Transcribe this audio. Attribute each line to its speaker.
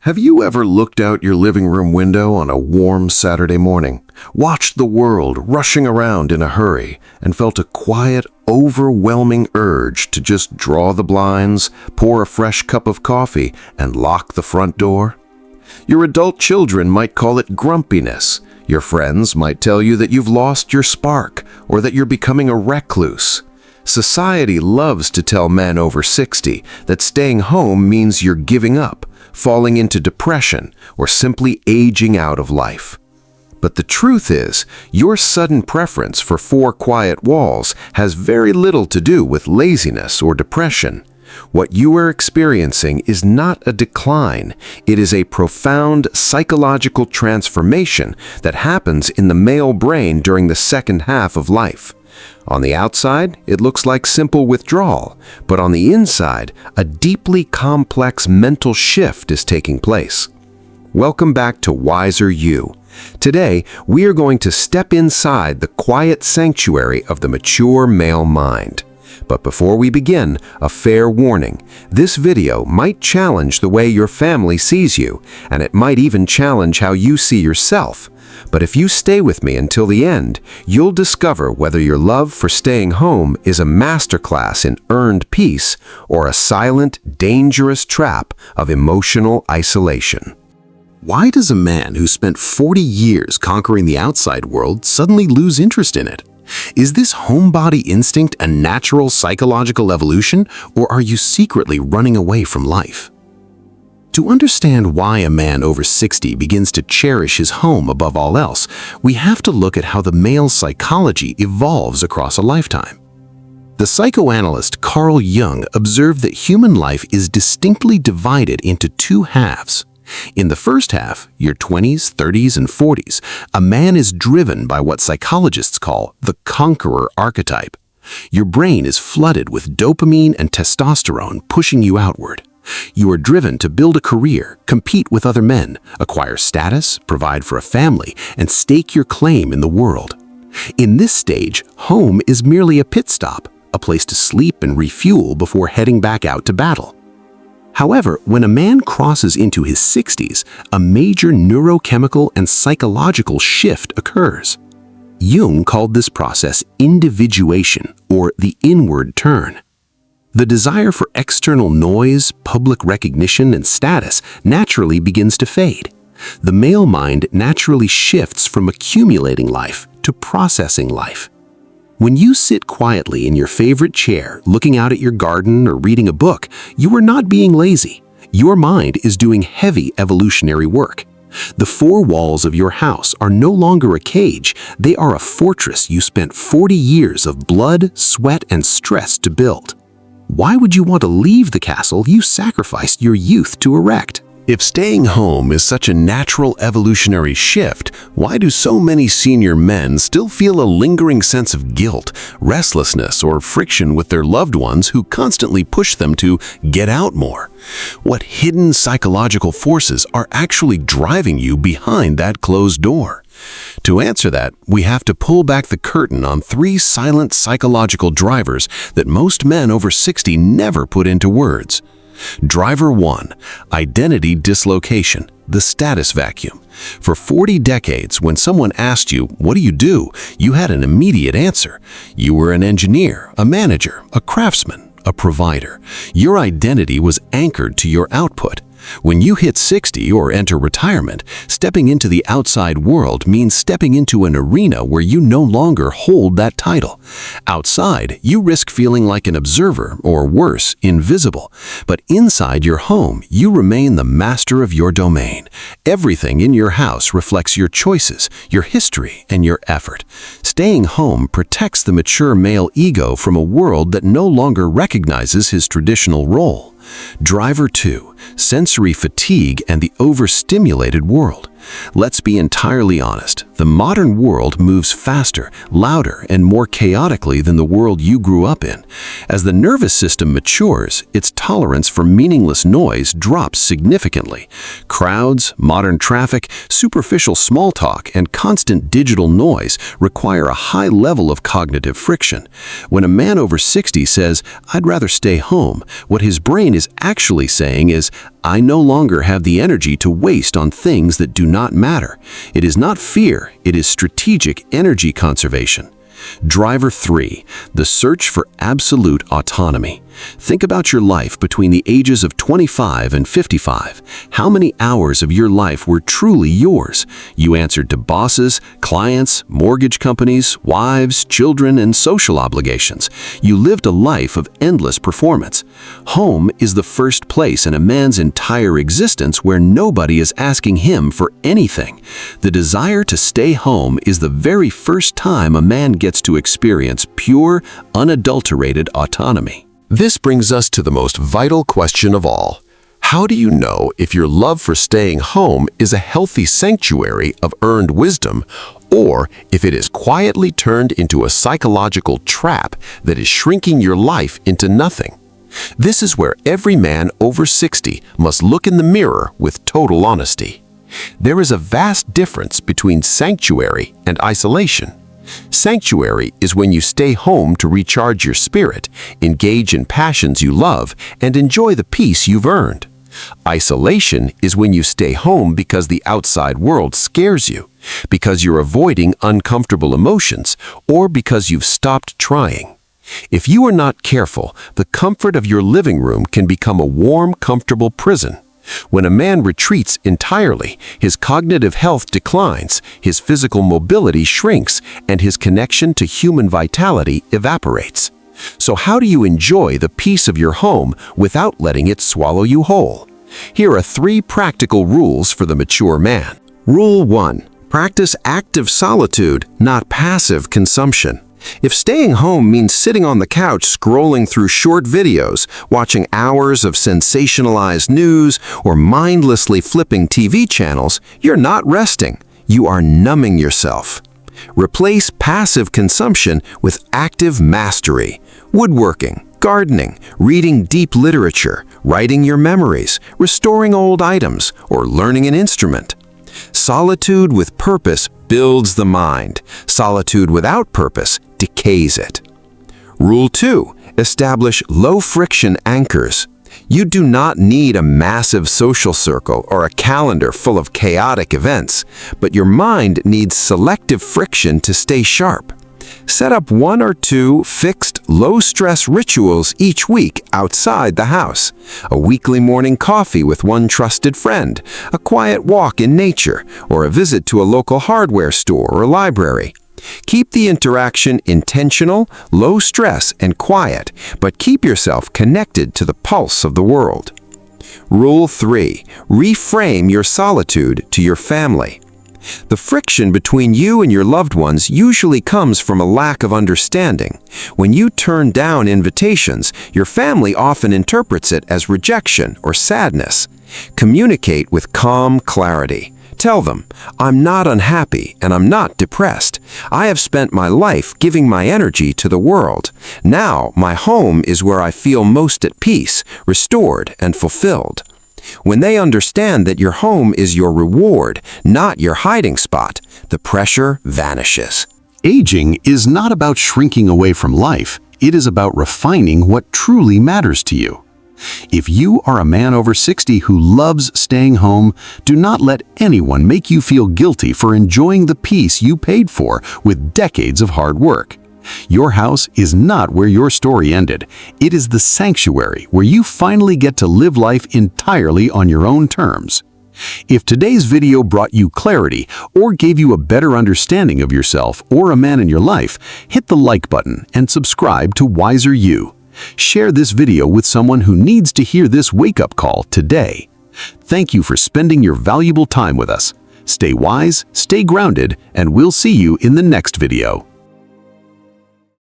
Speaker 1: Have you ever looked out your living room window on a warm Saturday morning, watched the world rushing around in a hurry, and felt a quiet, overwhelming urge to just draw the blinds, pour a fresh cup of coffee, and lock the front door? Your adult children might call it grumpiness. Your friends might tell you that you've lost your spark or that you're becoming a recluse. Society loves to tell men over 60 that staying home means you're giving up, falling into depression, or simply aging out of life. But the truth is, your sudden preference for four quiet walls has very little to do with laziness or depression. What you are experiencing is not a decline. It is a profound psychological transformation that happens in the male brain during the second half of life. On the outside, it looks like simple withdrawal, but on the inside, a deeply complex mental shift is taking place. Welcome back to Wiser You. Today, we are going to step inside the quiet sanctuary of the mature male mind. But before we begin, a fair warning. This video might challenge the way your family sees you, and it might even challenge how you see yourself. But if you stay with me until the end, you'll discover whether your love for staying home is a masterclass in earned peace or a silent, dangerous trap of emotional isolation. Why does a man who spent 40 years conquering the outside world suddenly lose interest in it? Is this homebody instinct a natural psychological evolution, or are you secretly running away from life? To understand why a man over 60 begins to cherish his home above all else, we have to look at how the male psychology evolves across a lifetime. The psychoanalyst Carl Jung observed that human life is distinctly divided into two halves. In the first half, your 20s, 30s, and 40s, a man is driven by what psychologists call the Conqueror Archetype. Your brain is flooded with dopamine and testosterone pushing you outward. You are driven to build a career, compete with other men, acquire status, provide for a family, and stake your claim in the world. In this stage, home is merely a pit stop, a place to sleep and refuel before heading back out to battle. However, when a man crosses into his 60s, a major neurochemical and psychological shift occurs. Jung called this process individuation, or the inward turn. The desire for external noise, public recognition, and status naturally begins to fade. The male mind naturally shifts from accumulating life to processing life. When you sit quietly in your favorite chair, looking out at your garden or reading a book, you are not being lazy. Your mind is doing heavy evolutionary work. The four walls of your house are no longer a cage. They are a fortress you spent 40 years of blood, sweat, and stress to build. Why would you want to leave the castle you sacrificed your youth to erect? If staying home is such a natural evolutionary shift, why do so many senior men still feel a lingering sense of guilt, restlessness, or friction with their loved ones who constantly push them to get out more? What hidden psychological forces are actually driving you behind that closed door? To answer that, we have to pull back the curtain on three silent psychological drivers that most men over 60 never put into words. Driver 1, identity dislocation, the status vacuum. For 40 decades, when someone asked you, "What do?" you had an immediate answer. You were an engineer, a manager, a craftsman, a provider. Your identity was anchored to your output. When you hit 60 or enter retirement, stepping into the outside world means stepping into an arena where you no longer hold that title. Outside, you risk feeling like an observer, or worse, invisible. But inside your home, you remain the master of your domain. Everything in your house reflects your choices, your history, and your effort. Staying home protects the mature male ego from a world that no longer recognizes his traditional role. Driver 2, sensory fatigue and the overstimulated world. Let's be entirely honest. The modern world moves faster, louder, and more chaotically than the world you grew up in. As the nervous system matures, its tolerance for meaningless noise drops significantly. Crowds, modern traffic, superficial small talk, and constant digital noise require a high level of cognitive friction. When a man over 60 says, "I'd rather stay home," what his brain is actually saying is, I no longer have the energy to waste on things that do not matter. It is not fear, it is strategic energy conservation. Driver 3, the search for absolute autonomy. Think about your life between the ages of 25 and 55. How many hours of your life were truly yours? You answered to bosses, clients, mortgage companies, wives, children, and social obligations. You lived a life of endless performance. Home is the first place in a man's entire existence where nobody is asking him for anything. The desire to stay home is the very first time a man gets to experience pure, unadulterated autonomy. This brings us to the most vital question of all. How do you know if your love for staying home is a healthy sanctuary of earned wisdom, or if it is quietly turned into a psychological trap that is shrinking your life into nothing? This is where every man over 60 must look in the mirror with total honesty. There is a vast difference between sanctuary and isolation. Sanctuary is when you stay home to recharge your spirit, engage in passions you love, and enjoy the peace you've earned. Isolation is when you stay home because the outside world scares you, because you're avoiding uncomfortable emotions, or because you've stopped trying. If you are not careful, the comfort of your living room can become a warm, comfortable prison. When a man retreats entirely, his cognitive health declines, his physical mobility shrinks, and his connection to human vitality evaporates. So how do you enjoy the peace of your home without letting it swallow you whole? Here are 3 practical rules for the mature man. Rule 1. Practice active solitude, not passive consumption. If staying home means sitting on the couch scrolling through short videos, watching hours of sensationalized news, or mindlessly flipping TV channels, you're not resting. You are numbing yourself. Replace passive consumption with active mastery. Woodworking, gardening, reading deep literature, writing your memories, restoring old items, or learning an instrument. Solitude with purpose builds the mind. Solitude without purpose decays it. Rule 2. Establish low-friction anchors. You do not need a massive social circle or a calendar full of chaotic events, but your mind needs selective friction to stay sharp. Set up 1 or 2 fixed, low-stress rituals each week outside the house. A weekly morning coffee with one trusted friend, a quiet walk in nature, or a visit to a local hardware store or library. Keep the interaction intentional, low stress, and quiet, but keep yourself connected to the pulse of the world. Rule 3. Reframe your solitude to your family. The friction between you and your loved ones usually comes from a lack of understanding. When you turn down invitations, your family often interprets it as rejection or sadness. Communicate with calm clarity. Tell them, I'm not unhappy and I'm not depressed. I have spent my life giving my energy to the world. Now my home is where I feel most at peace, restored, and fulfilled. When they understand that your home is your reward, not your hiding spot, the pressure vanishes. Aging is not about shrinking away from life. It is about refining what truly matters to you. If you are a man over 60 who loves staying home, do not let anyone make you feel guilty for enjoying the peace you paid for with decades of hard work. Your house is not where your story ended. It is the sanctuary where you finally get to live life entirely on your own terms. If today's video brought you clarity or gave you a better understanding of yourself or a man in your life, hit the like button and subscribe to Wiser You. Share this video with someone who needs to hear this wake-up call today. Thank you for spending your valuable time with us. Stay wise, stay grounded, and we'll see you in the next video.